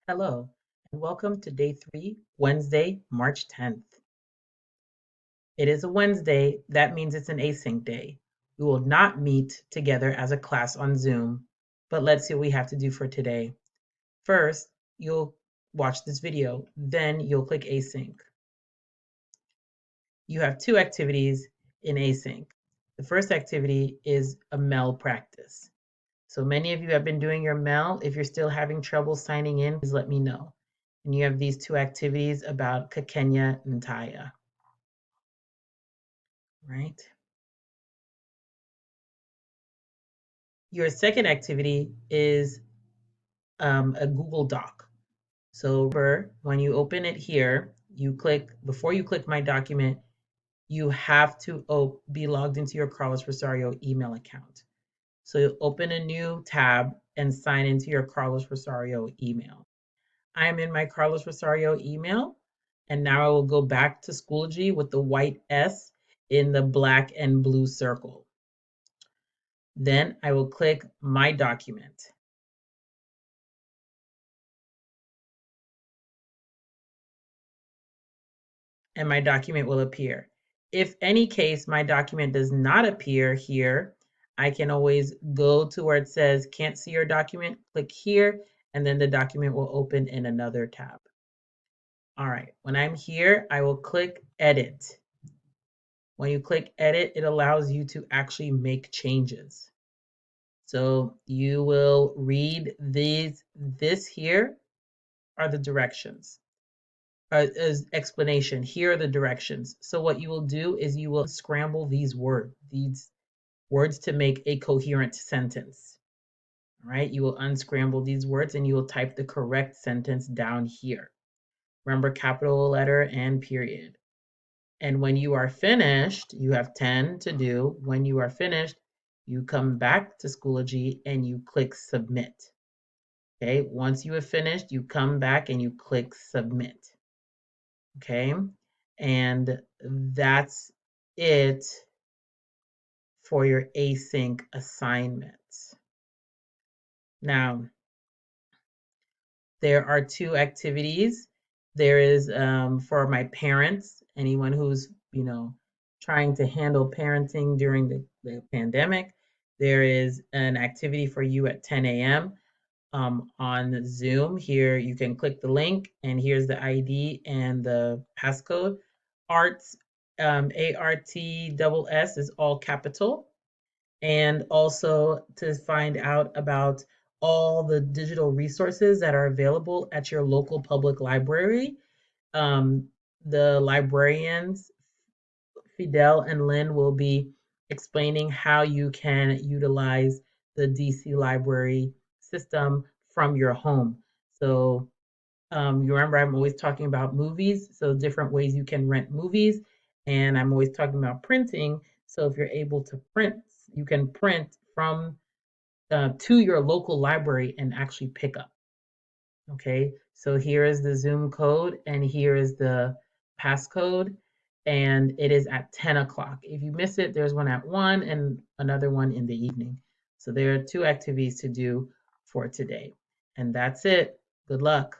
Hello, and welcome to day 3, Wednesday, March 10th. It is a Wednesday, that means it's an async day. We will not meet together as a class on Zoom, but let's see what we have to do for today. First, you'll watch this video, then you'll click async. You have 2 activities in async. The first activity is a MEL practice. So many of you have been doing your MEL. If you're still having trouble signing in, please let me know. And you have these 2 activities about Kakenya and Taya, right? Your second activity is a Google Doc. So when you open it here, before you click My Document, you have to be logged into your Carlos Rosario email account. So you open a new tab and sign into your Carlos Rosario email. I'm in my Carlos Rosario email, and now I will go back to Schoology with the white S in the black and blue circle. Then I will click My Document. And my document will appear. If any case my document does not appear here, I can always go to where it says can't see your document, click here, and then the document will open in another tab. All right, when I'm here, I will click edit. When you click edit, it allows you to actually make changes. So you will read this here are the directions. As explanation, here are the directions. So what you will do is you will scramble these words to make a coherent sentence. All right, you will unscramble these words and you will type the correct sentence down here. Remember, capital letter and period. And when you are finished, you have 10 to do. When you are finished, you come back to Schoology and you click submit. Okay, once you have finished, you come back and you click submit. Okay, and that's it for your async assignments. Now, there are 2 activities. There is for my parents, anyone who's, trying to handle parenting during the pandemic. There is an activity for you at 10 a.m. On Zoom. Here you can click the link, and here's the ID and the passcode. Arts, ARTSS is all capital. And also to find out about all the digital resources that are available at your local public library. The librarians, Fidel and Lynn, will be explaining how you can utilize the DC library system from your home. So you remember I'm always talking about movies, so different ways you can rent movies, and I'm always talking about printing. So if you're able to print, you can print from to your local library and actually pick up. Okay, so here is the Zoom code, and here is the passcode, and it is at 10 o'clock. If you miss it, there's one at 1 and another one in the evening. So there are 2 activities to do for today. And that's it. Good luck.